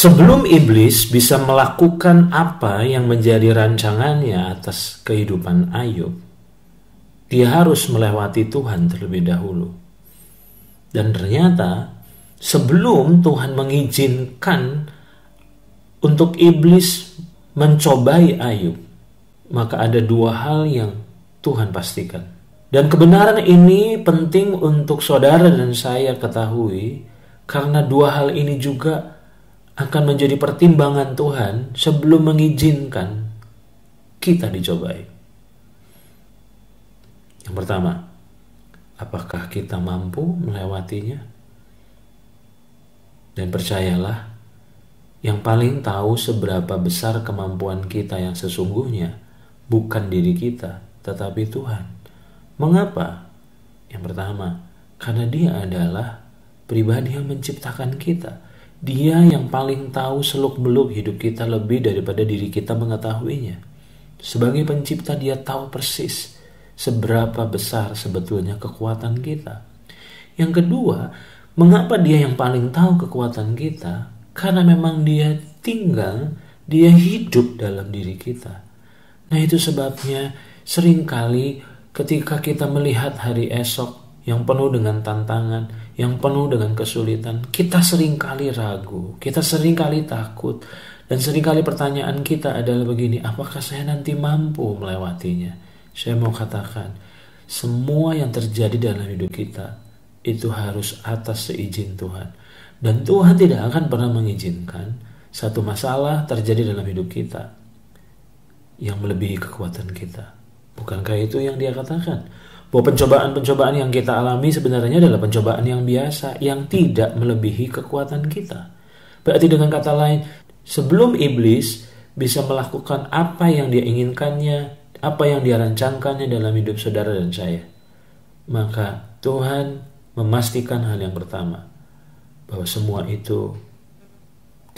Sebelum iblis bisa melakukan apa yang menjadi rancangannya atas kehidupan Ayub, dia harus melewati Tuhan terlebih dahulu. Dan ternyata sebelum Tuhan mengizinkan untuk iblis mencobai Ayub, maka ada dua hal yang Tuhan pastikan. Dan kebenaran ini penting untuk saudara dan saya ketahui, karena dua hal ini juga akan menjadi pertimbangan Tuhan sebelum mengizinkan kita dicobai. Yang pertama, apakah kita mampu melewatinya? Dan percayalah, yang paling tahu seberapa besar kemampuan kita yang sesungguhnya bukan diri kita, tetapi Tuhan. Mengapa? Yang pertama, karena Dia adalah pribadi yang menciptakan kita. Dia yang paling tahu seluk-beluk hidup kita lebih daripada diri kita mengetahuinya. Sebagai pencipta, Dia tahu persis seberapa besar sebetulnya kekuatan kita. Yang kedua, mengapa Dia yang paling tahu kekuatan kita? Karena memang Dia tinggal, Dia hidup dalam diri kita. Nah, itu sebabnya seringkali ketika kita melihat hari esok yang penuh dengan tantangan, yang penuh dengan kesulitan, kita seringkali ragu, kita seringkali takut, dan seringkali pertanyaan kita adalah begini, apakah saya nanti mampu melewatinya? Saya mau katakan, semua yang terjadi dalam hidup kita itu harus atas seizin Tuhan. Dan Tuhan tidak akan pernah mengizinkan satu masalah terjadi dalam hidup kita yang melebihi kekuatan kita. Bukankah itu yang Dia katakan? Bahwa pencobaan-pencobaan yang kita alami sebenarnya adalah pencobaan yang biasa, yang tidak melebihi kekuatan kita. Berarti dengan kata lain, sebelum iblis bisa melakukan apa yang dia inginkannya, apa yang dia rancangkannya dalam hidup saudara dan saya, maka Tuhan memastikan hal yang pertama, bahwa semua itu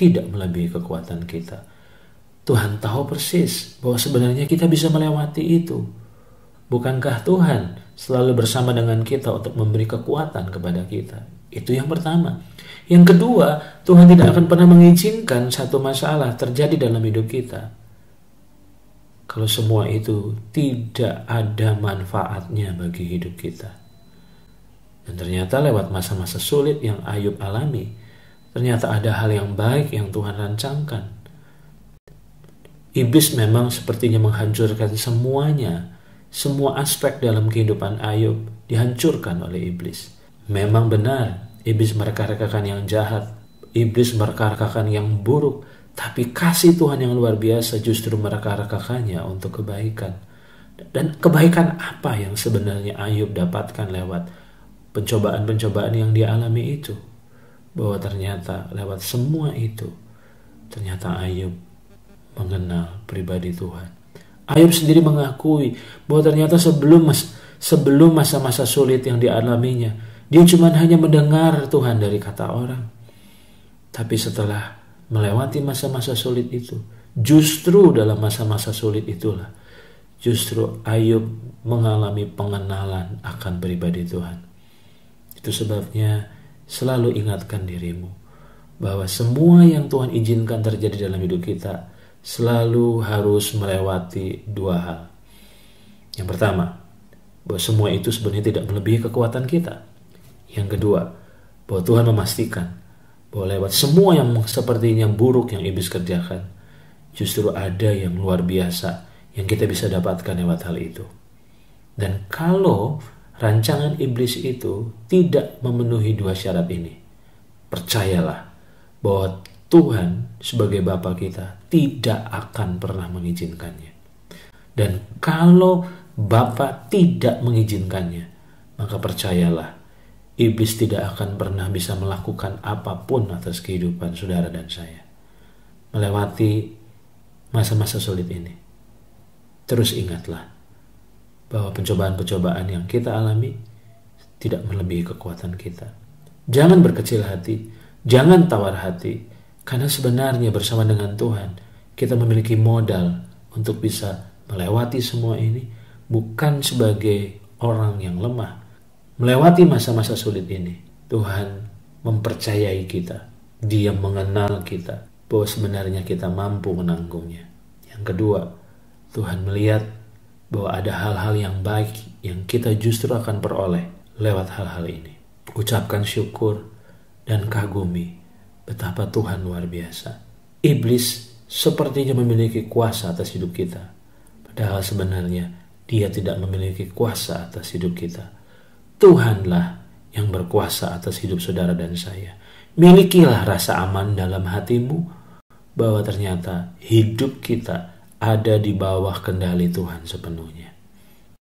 tidak melebihi kekuatan kita. Tuhan tahu persis bahwa sebenarnya kita bisa melewati itu. Bukankah Tuhan selalu bersama dengan kita untuk memberi kekuatan kepada kita? Itu yang pertama. Yang kedua, Tuhan tidak akan pernah mengizinkan satu masalah terjadi dalam hidup kita kalau semua itu tidak ada manfaatnya bagi hidup kita. Dan ternyata lewat masa-masa sulit yang Ayub alami, ternyata ada hal yang baik yang Tuhan rancangkan. Iblis memang sepertinya menghancurkan semuanya. Semua aspek dalam kehidupan Ayub dihancurkan oleh iblis. Memang benar, iblis mereka-rekakan yang jahat, iblis mereka-rekakan yang buruk, tapi kasih Tuhan yang luar biasa justru mereka-rekakannya untuk kebaikan. Dan kebaikan apa yang sebenarnya Ayub dapatkan lewat pencobaan-pencobaan yang dia alami itu? Bahwa ternyata lewat semua itu, ternyata Ayub mengenal pribadi Tuhan. Ayub sendiri mengakui bahwa ternyata sebelum masa-masa sulit yang dialaminya, dia cuma hanya mendengar Tuhan dari kata orang. Tapi setelah melewati masa-masa sulit itu, justru dalam masa-masa sulit itulah, justru Ayub mengalami pengenalan akan pribadi Tuhan. Itu sebabnya selalu ingatkan dirimu bahwa semua yang Tuhan izinkan terjadi dalam hidup kita selalu harus melewati dua hal. Yang pertama, bahwa semua itu sebenarnya tidak melebihi kekuatan kita. Yang kedua, bahwa Tuhan memastikan bahwa lewat semua yang sepertinya buruk yang iblis kerjakan, justru ada yang luar biasa yang kita bisa dapatkan lewat hal itu. Dan kalau rancangan iblis itu tidak memenuhi dua syarat ini, percayalah bahwa Tuhan sebagai Bapa kita tidak akan pernah mengizinkannya. Dan kalau Bapa tidak mengizinkannya, maka percayalah, iblis tidak akan pernah bisa melakukan apapun atas kehidupan saudara dan saya. Melewati masa-masa sulit ini, terus ingatlah bahwa pencobaan-pencobaan yang kita alami tidak melebihi kekuatan kita. Jangan berkecil hati, jangan tawar hati, karena sebenarnya bersama dengan Tuhan, kita memiliki modal untuk bisa melewati semua ini, bukan sebagai orang yang lemah. Melewati masa-masa sulit ini, Tuhan mempercayai kita. Dia mengenal kita. bahwa sebenarnya kita mampu menanggungnya. Yang kedua, Tuhan melihat bahwa ada hal-hal yang baik yang kita justru akan peroleh lewat hal-hal ini. Ucapkan syukur dan kagumi betapa Tuhan luar biasa. Iblis sepertinya memiliki kuasa atas hidup kita, padahal sebenarnya dia tidak memiliki kuasa atas hidup kita. Tuhanlah yang berkuasa atas hidup saudara dan saya. Milikilah rasa aman dalam hatimu bahwa ternyata hidup kita ada di bawah kendali Tuhan sepenuhnya.